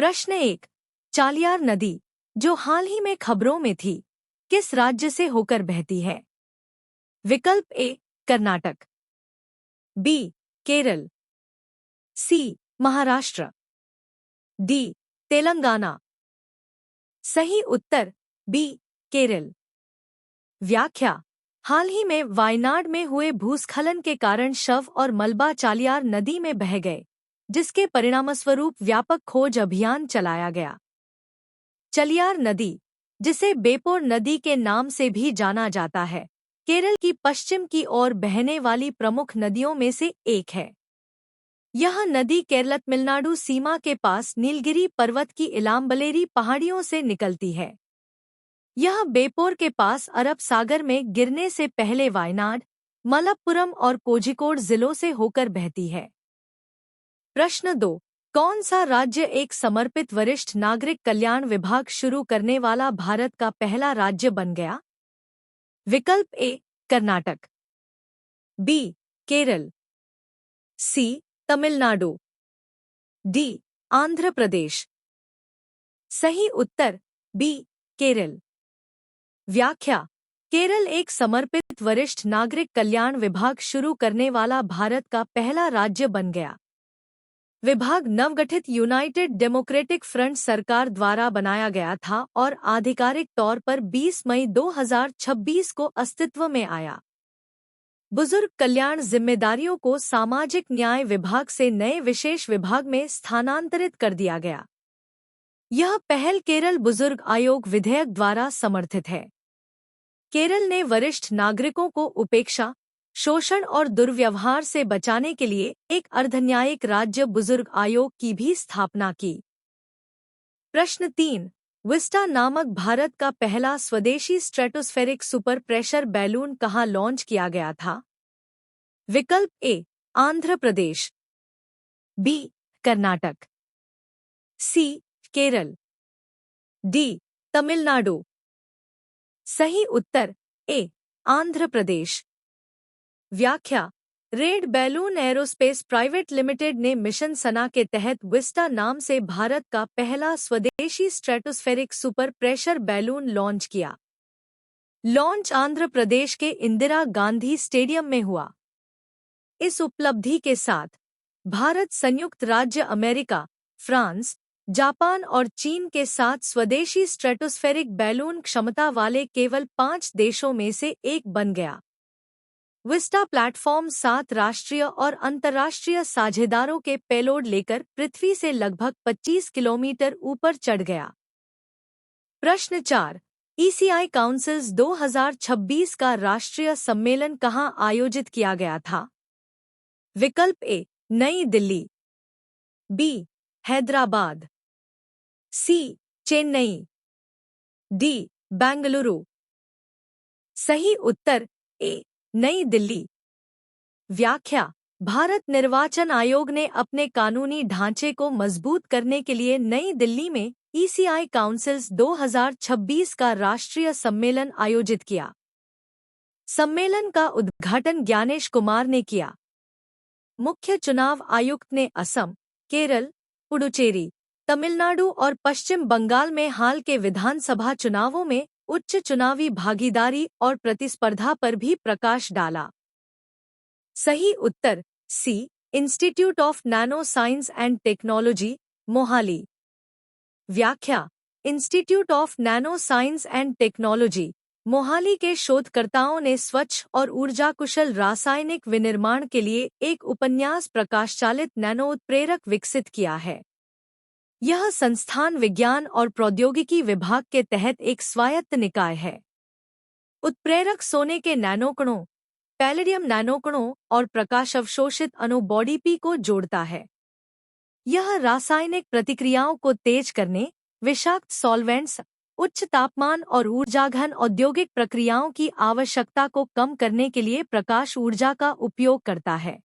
प्रश्न 1। चालियार नदी, जो हाल ही में खबरों में थी, किस राज्य से होकर बहती है? विकल्प ए कर्नाटक, बी केरल, सी महाराष्ट्र, डी तेलंगाना। सही उत्तर बी केरल। व्याख्या। हाल ही में वायनाड में हुए भूस्खलन के कारण शव और मलबा चालियार नदी में बह गए, जिसके परिणामस्वरूप व्यापक खोज अभियान चलाया गया। चालियार नदी, जिसे बेपोर नदी के नाम से भी जाना जाता है, केरल की पश्चिम की ओर बहने वाली प्रमुख नदियों में से एक है। यह नदी केरल-तमिलनाडु सीमा के पास नीलगिरी पर्वत की इलाम्बलेरी पहाड़ियों से निकलती है। यह बेपोर के पास अरब सागर में गिरने से पहले वायनाड, मलप्पुरम और कोझिकोड जिलों से होकर बहती है। प्रश्न 2। कौन सा राज्य एक समर्पित वरिष्ठ नागरिक कल्याण विभाग शुरू करने वाला भारत का पहला राज्य बन गया? विकल्प ए कर्नाटक, बी केरल, सी तमिलनाडु, डी आंध्र प्रदेश। सही उत्तर बी केरल। व्याख्या। केरल एक समर्पित वरिष्ठ नागरिक कल्याण विभाग शुरू करने वाला भारत का पहला राज्य बन गया। विभाग नवगठित यूनाइटेड डेमोक्रेटिक फ्रंट सरकार द्वारा बनाया गया था और आधिकारिक तौर पर 20 मई 2026 को अस्तित्व में आया। बुजुर्ग कल्याण जिम्मेदारियों को सामाजिक न्याय विभाग से नए विशेष विभाग में स्थानांतरित कर दिया गया। यह पहल केरल बुजुर्ग आयोग विधेयक द्वारा समर्थित है। केरल ने वरिष्ठ नागरिकों को उपेक्षा, शोषण और दुर्व्यवहार से बचाने के लिए एक अर्धन्यायिक राज्य बुजुर्ग आयोग की भी स्थापना की। प्रश्न 3। विस्टा नामक भारत का पहला स्वदेशी स्ट्रेटोस्फेरिक सुपर प्रेशर बैलून कहाँ लॉन्च किया गया था? विकल्प ए आंध्र प्रदेश, बी कर्नाटक, सी केरल, डी तमिलनाडु। सही उत्तर ए आंध्र प्रदेश। व्याख्या। Red balloon aerospace private limited ने मिशन सना के तहत विस्टा नाम से भारत का पहला स्वदेशी stratospheric super pressure balloon launch किया। लॉन्च आंध्र प्रदेश के इंदिरा गांधी स्टेडियम में हुआ। इस उपलब्धि के साथ भारत संयुक्त राज्य अमेरिका, फ्रांस, जापान और चीन के साथ स्वदेशी स्ट्रेटोस्फेरिक बैलून क्षमता वाले केवल 5 देशों में से एक बन गया। विस्टा प्लेटफॉर्म 7 राष्ट्रीय और अंतर्राष्ट्रीय साझेदारों के पेलोड लेकर पृथ्वी से लगभग 25 किलोमीटर ऊपर चढ़ गया। प्रश्न 4। ईसीआई काउंसिल्स 2026 का राष्ट्रीय सम्मेलन कहां आयोजित किया गया था? विकल्प ए नई दिल्ली, बी हैदराबाद, सी चेन्नई, डी बेंगलुरु। सही उत्तर ए नई दिल्ली। व्याख्या। भारत निर्वाचन आयोग ने अपने कानूनी ढांचे को मजबूत करने के लिए नई दिल्ली में ईसीआई काउंसिल्स 2026 का राष्ट्रीय सम्मेलन आयोजित किया। सम्मेलन का उद्घाटन ज्ञानेश कुमार ने किया। मुख्य चुनाव आयुक्त ने असम, केरल, पुडुचेरी, तमिलनाडु और पश्चिम बंगाल में हाल के विधानसभा चुनावों में उच्च चुनावी भागीदारी और प्रतिस्पर्धा पर भी प्रकाश डाला। सही उत्तर C institute of nano science and technology, Mohali. व्याख्या। Institute of nano science and technology, Mohali के शोधकर्ताओं ने स्वच्छ और ऊर्जा कुशल रासायनिक विनिर्माण के लिए एक उपन्यास प्रकाशचालित नैनो उत्प्रेरक विकसित किया है। यह संस्थान विज्ञान और प्रौद्योगिकी विभाग के तहत एक स्वायत्त निकाय है। उत्प्रेरक सोने के नैनोकणों, पैलेडियम नैनोकणों और प्रकाश अवशोषित अणु बॉडी पी को जोड़ता है। यह रासायनिक प्रतिक्रियाओं को तेज करने, विषाक्त सॉल्वेंट्स, उच्च तापमान और ऊर्जाघन औद्योगिक प्रक्रियाओं की आवश्यकता को कम करने के लिए प्रकाश ऊर्जा का उपयोग करता है।